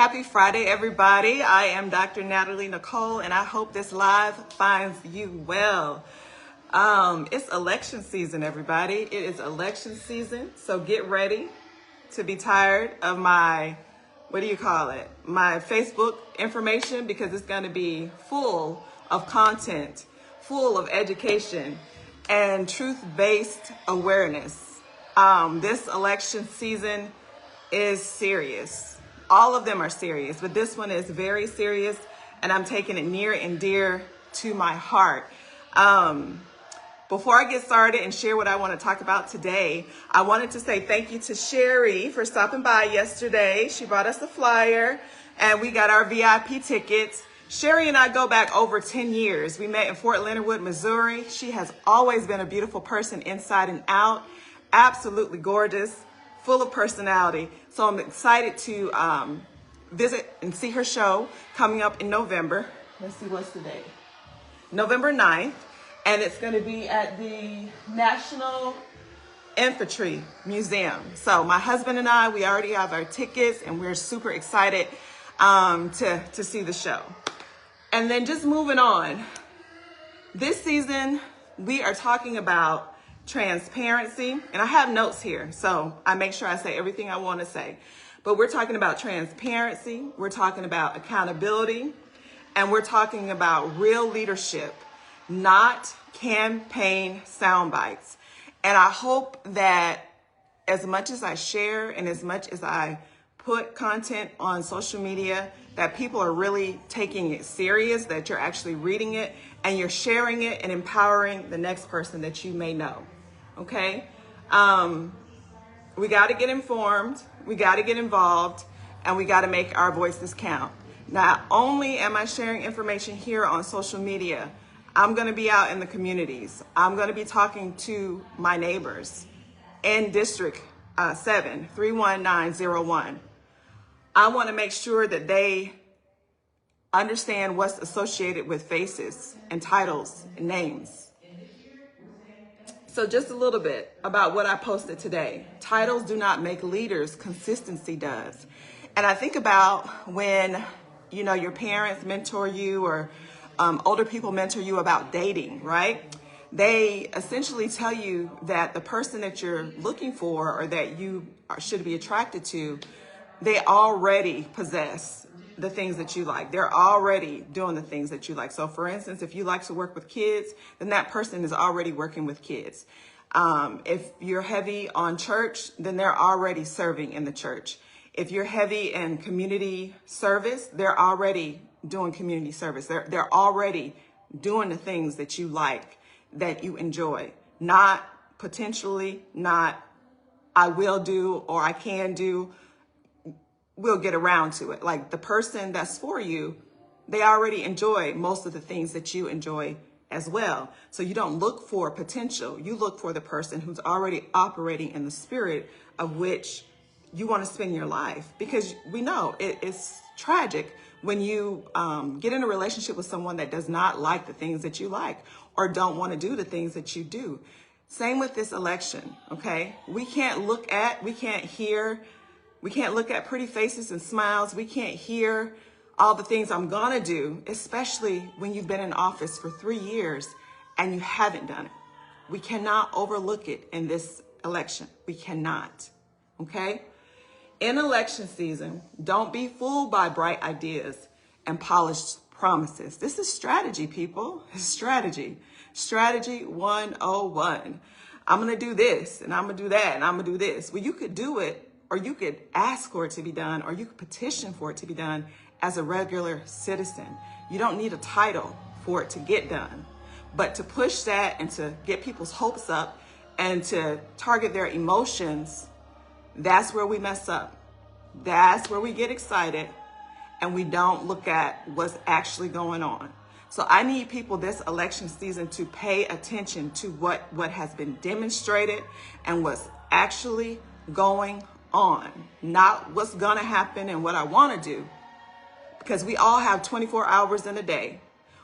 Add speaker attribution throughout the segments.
Speaker 1: Happy Friday, everybody. I am Dr. Natalie Nicole, and I hope this live finds you well. It's election season, everybody. It is election season, so get ready to be tired of my, my Facebook information, because it's going to be full of content, full of education, and truth-based awareness. This election season is serious. All of them are serious, but this one is very serious, and I'm taking it near and dear to my heart. Before I get started and share what I want to talk about today, I wanted to say thank you to Sherry for stopping by yesterday. She brought us a flyer, and we got our VIP tickets. Sherry and I go back over 10 years. We met in Fort Leonard Wood, Missouri. She has always been a beautiful person inside and out, absolutely gorgeous, full of personality. So I'm excited to visit and see her show coming up in November. Let's see, what's the date? November 9th. And it's going to be at the National Infantry Museum. So my husband and I, we already have our tickets, and we're super excited to see the show. And then just moving on, this season we are talking about transparency, and I have notes here, so I make sure I say everything I want to say. But we're talking about transparency, we're talking about accountability, and we're talking about real leadership, not campaign sound bites. And I hope that as much as I share and as much as I put content on social media, that people are really taking it serious, that you're actually reading it and you're sharing it and empowering the next person that you may know. Okay? We got to get informed, we got to get involved, and we got to make our voices count. Not only am I sharing information here on social media, I'm going to be out in the communities. I'm going to be talking to my neighbors in District 7, 31901. I want to make sure that they understand what's associated with faces and titles and names. So just a little bit about what I posted today. Titles do not make leaders, consistency does. And I think about when, your parents mentor you, or older people mentor you about dating, right? They essentially tell you that the person that you're looking for or that you should be attracted to, they already possess the things that you like. They're already doing the things that you like. So for instance, if you like to work with kids, then that person is already working with kids. If you're heavy on church, then they're already serving in the church. If you're heavy in community service, they're already doing community service. They're already doing the things that you like, that you enjoy. Not potentially, not I will do or I can do. We'll get around to it. Like the person that's for you, they already enjoy most of the things that you enjoy as well. So you don't look for potential. You look for the person who's already operating in the spirit of which you want to spend your life. Because we know it's tragic when you get in a relationship with someone that does not like the things that you like or don't want to do the things that you do. Same with this election, okay? We can't look at pretty faces and smiles. We can't hear all the things I'm gonna do, especially when you've been in office for 3 years and you haven't done it. We cannot overlook it in this election. We cannot, okay? In election season, don't be fooled by bright ideas and polished promises. This is strategy, people. It's strategy. Strategy 101. I'm going to do this, and I'm going to do that, and I'm going to do this. Well, you could do it, or you could ask for it to be done, or you could petition for it to be done as a regular citizen. You don't need a title for it to get done. But to push that and to get people's hopes up and to target their emotions, that's where we mess up. That's where we get excited and we don't look at what's actually going on. So I need people this election season to pay attention to what has been demonstrated and what's actually going on, not what's gonna happen and what I wanna do. Because we all have 24 hours in a day.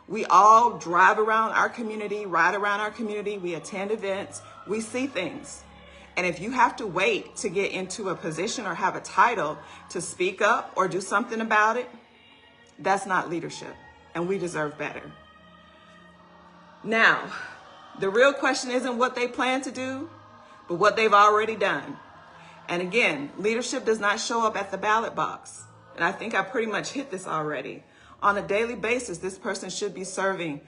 Speaker 1: We all drive around our community, ride around our community, we attend events, we see things. And if you have to wait to get into a position or have a title to speak up or do something about it, that's not leadership, and we deserve better. Now, the real question isn't what they plan to do, but what they've already done. And again, leadership does not show up at the ballot box. And I think I pretty much hit this already. On a daily basis, this person should be serving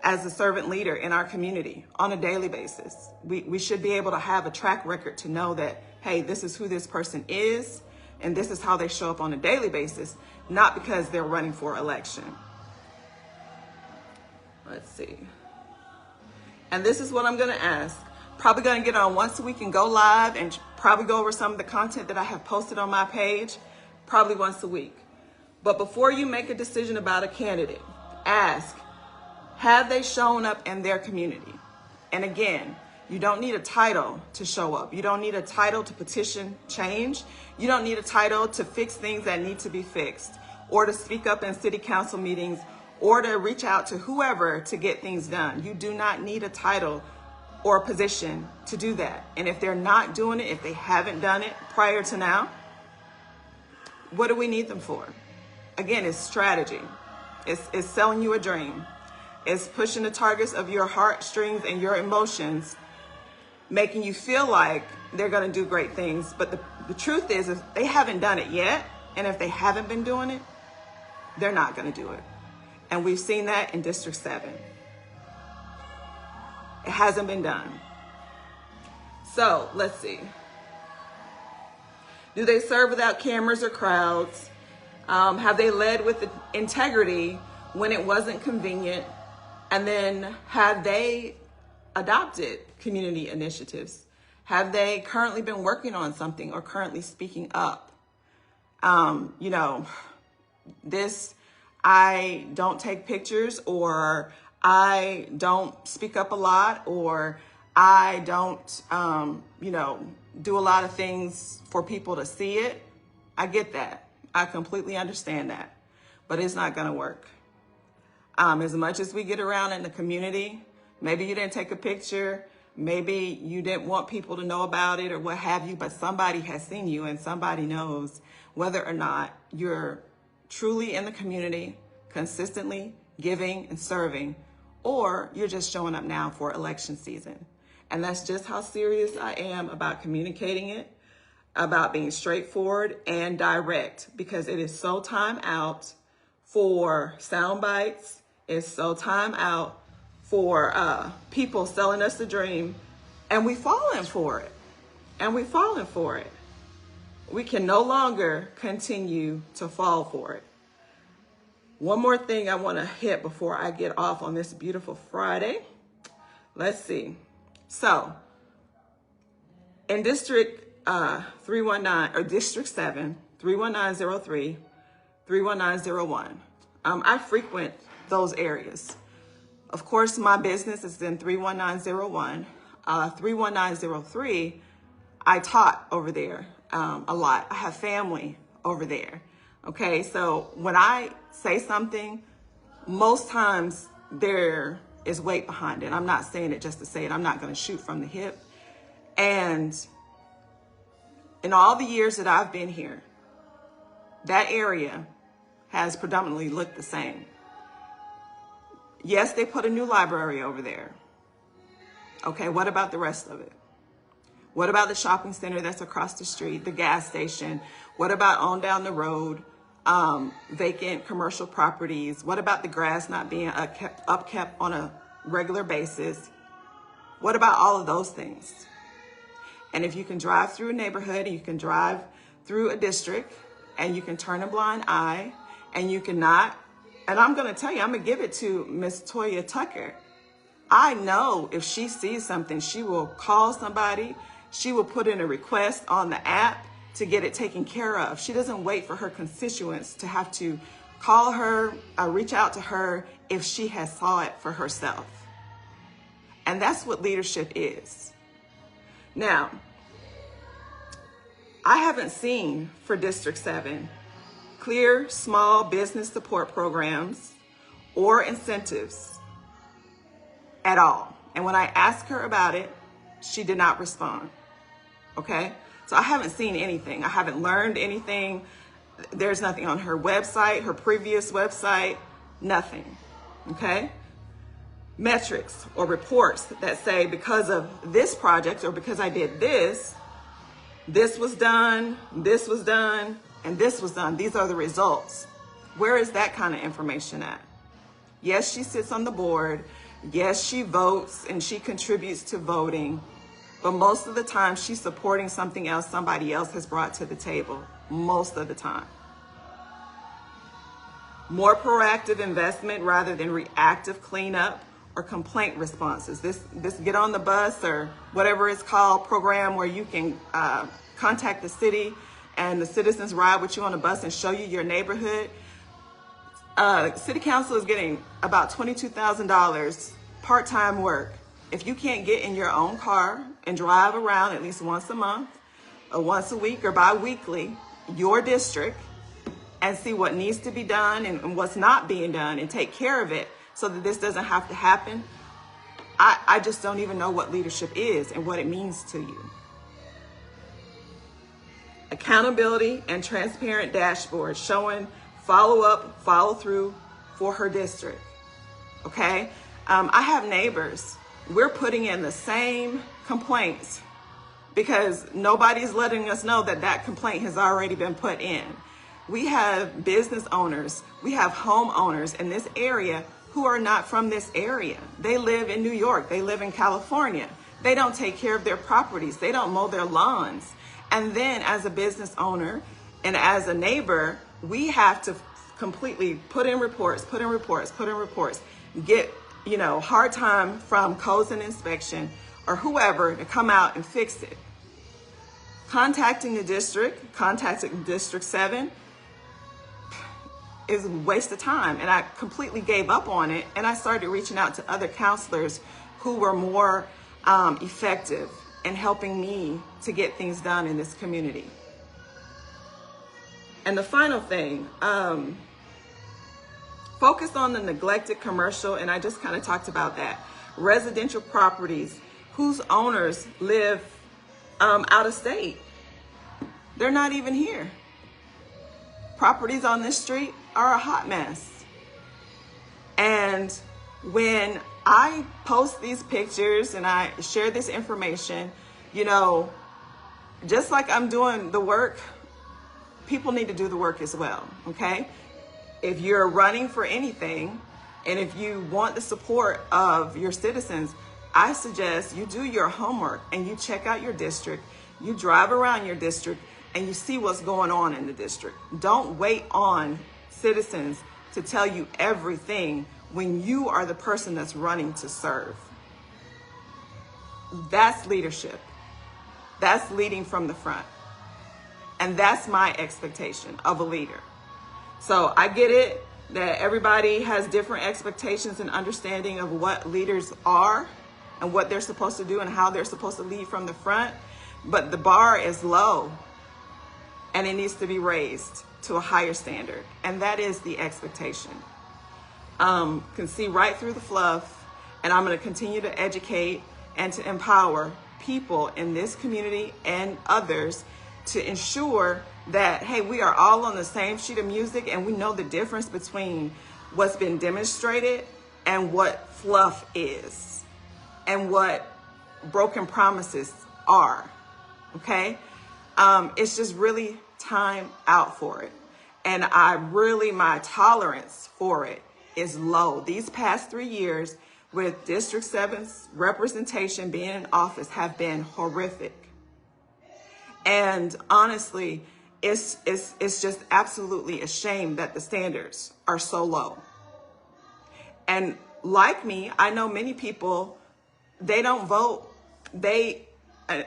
Speaker 1: as a servant leader in our community on a daily basis. We should be able to have a track record to know that, hey, this is who this person is, and this is how they show up on a daily basis, not because they're running for election. Let's see. And this is what I'm going to ask. Probably going to get on once a week and go live and probably go over some of the content that I have posted on my page, probably once a week. But before you make a decision about a candidate, ask, have they shown up in their community? And again, you don't need a title to show up. You don't need a title to petition change. You don't need a title to fix things that need to be fixed, or to speak up in city council meetings, or to reach out to whoever to get things done. You do not need a title or a position to do that. And if they're not doing it, if they haven't done it prior to now, what do we need them for? Again, it's strategy. It's selling you a dream. It's pushing the targets of your heartstrings and your emotions, making you feel like they're going to do great things. But the truth is, if they haven't done it yet, and if they haven't been doing it, they're not going to do it. And we've seen that in District 7. It hasn't been done. So let's see. Do they serve without cameras or crowds? Have they led with integrity when it wasn't convenient? And then have they adopted community initiatives? Have they currently been working on something or currently speaking up? I don't take pictures, or I don't speak up a lot, or I don't, do a lot of things for people to see it. I get that. I completely understand that, but it's not going to work. As much as we get around in the community, maybe you didn't take a picture, maybe you didn't want people to know about it or what have you, but somebody has seen you and somebody knows whether or not you're truly in the community, consistently giving and serving, or you're just showing up now for election season. And that's just how serious I am about communicating it, about being straightforward and direct, because it is so time out for sound bites. It's so time out for people selling us the dream, and we falling for it. We can no longer continue to fall for it. One more thing I want to hit before I get off on this beautiful Friday. Let's see. So in District 319, or District 7, 31903, 31901, I frequent those areas. Of course, my business is in 31901. 31903, I taught over there a lot. I have family over there. Okay, so when I say something, most times there is weight behind it. I'm not saying it just to say it. I'm not going to shoot from the hip. And in all the years that I've been here, that area has predominantly looked the same. Yes, they put a new library over there. Okay, what about the rest of it? What about the shopping center that's across the street, the gas station? What about on down the road, vacant commercial properties? What about the grass not being upkept on a regular basis? What about all of those things? And if you can drive through a neighborhood, and you can drive through a district, and you can turn a blind eye, and you cannot, and I'm going to tell you, I'm going to give it to Miss Toya Tucker. I know if she sees something, she will call somebody. She will put in a request on the app to get it taken care of. She doesn't wait for her constituents to have to call her, reach out to her if she has saw it for herself. And that's what leadership is. Now, I haven't seen for District 7 clear small business support programs or incentives at all. And when I asked her about it, she did not respond. okay? So I haven't seen anything. I haven't learned anything. There's nothing on her website, her previous website, nothing, okay? Metrics or reports that say because of this project or because I did this, this was done, and this was done. These are the results. Where is that kind of information at? Yes, she sits on the board. Yes, she votes and she contributes to voting. But most of the time, she's supporting something else somebody else has brought to the table. Most of the time. More proactive investment rather than reactive cleanup or complaint responses. This Get on the Bus or whatever it's called program where you can contact the city and the citizens ride with you on a bus and show you your neighborhood. City Council is getting about $22,000 part-time work. If you can't get in your own car and drive around at least once a month or once a week or bi-weekly, your district, and see what needs to be done and what's not being done and take care of it so that this doesn't have to happen, I just don't even know what leadership is and what it means to you. Accountability and transparent dashboard showing follow-up, follow-through for her district, okay? I have neighbors. We're putting in the same complaints because nobody's letting us know that that complaint has already been put in. We have business owners, we have homeowners in this area who are not from this area. They live in New York, they live in California. They don't take care of their properties, they don't mow their lawns. And then as a business owner and as a neighbor, we have to completely put in reports, get, hard time from codes and inspection or whoever to come out and fix it. Contacting District 7 is a waste of time. And I completely gave up on it. And I started reaching out to other counselors who were more effective in helping me to get things done in this community. And the final thing, focus on the neglected commercial, and I just kind of talked about that. Residential properties whose owners live out of state. They're not even here. Properties on this street are a hot mess. And when I post these pictures and I share this information, just like I'm doing the work, people need to do the work as well, okay? If you're running for anything and if you want the support of your citizens, I suggest you do your homework and you check out your district, you drive around your district, and you see what's going on in the district. Don't wait on citizens to tell you everything when you are the person that's running to serve. That's leadership. That's leading from the front. And that's my expectation of a leader. So I get it that everybody has different expectations and understanding of what leaders are and what they're supposed to do and how they're supposed to lead from the front. But the bar is low and it needs to be raised to a higher standard. And that is the expectation. Can see right through the fluff, and I'm going to continue to educate and to empower people in this community and others to ensure that, hey, we are all on the same sheet of music and we know the difference between what's been demonstrated and what fluff is and what broken promises are, okay? It's just really time out for it. And my tolerance for it is low. These past 3 years with District 7's representation being in office have been horrific. And honestly, it's just absolutely a shame that the standards are so low. And like me, I know many people, they don't vote.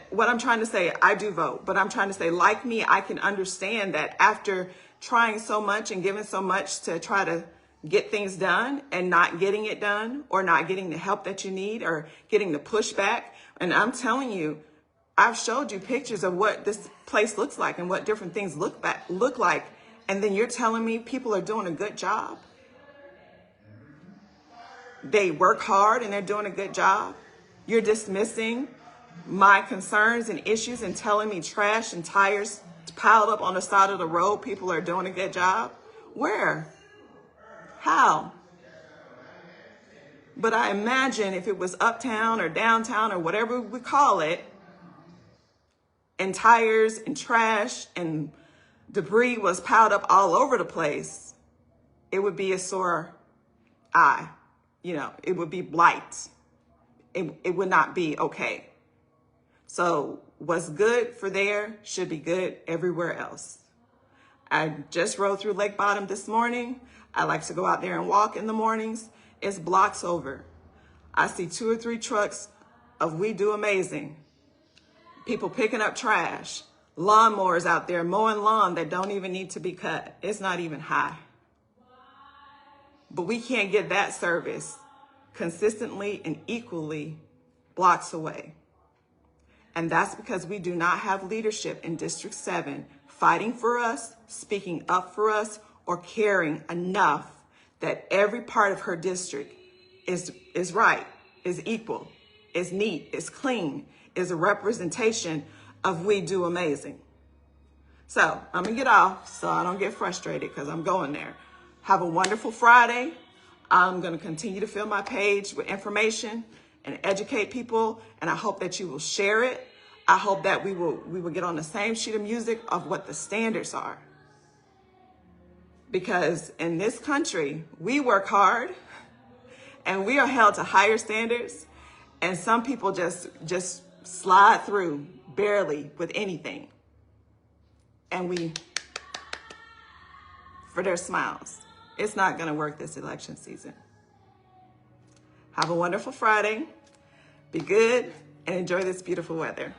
Speaker 1: What I'm trying to say, I do vote, but I'm trying to say, like me, I can understand that after trying so much and giving so much to try to get things done and not getting it done or not getting the help that you need or getting the pushback. And I'm telling you, I've showed you pictures of what this place looks like and what different things look like. And then you're telling me people are doing a good job? They work hard and they're doing a good job? You're dismissing my concerns and issues and telling me trash and tires piled up on the side of the road, people are doing a good job? Where? How? But I imagine if it was uptown or downtown or whatever we call it, and tires and trash and debris was piled up all over the place, it would be a sore eye. You know, it would be blight. It would not be okay. So what's good for there should be good everywhere else. I just rode through Lake Bottom this morning. I like to go out there and walk in the mornings. It's blocks over. I see 2 or 3 trucks of We Do Amazing. People picking up trash. Lawnmowers out there mowing lawn that don't even need to be cut. It's not even high. But we can't get that service consistently and equally blocks away. And that's because we do not have leadership in District 7 fighting for us, speaking up for us, or caring enough that every part of her district is right, is equal, is neat, is clean, is a representation of We Do Amazing. So I'm gonna get off so I don't get frustrated because I'm going there. Have a wonderful Friday. I'm gonna continue to fill my page with information and educate people, and I hope that you will share it. I hope that we will get on the same sheet of music of what the standards are. Because in this country, we work hard and we are held to higher standards, and some people just slide through barely with anything. And we, for their smiles. It's not gonna work this election season. Have a wonderful Friday. Be good and enjoy this beautiful weather.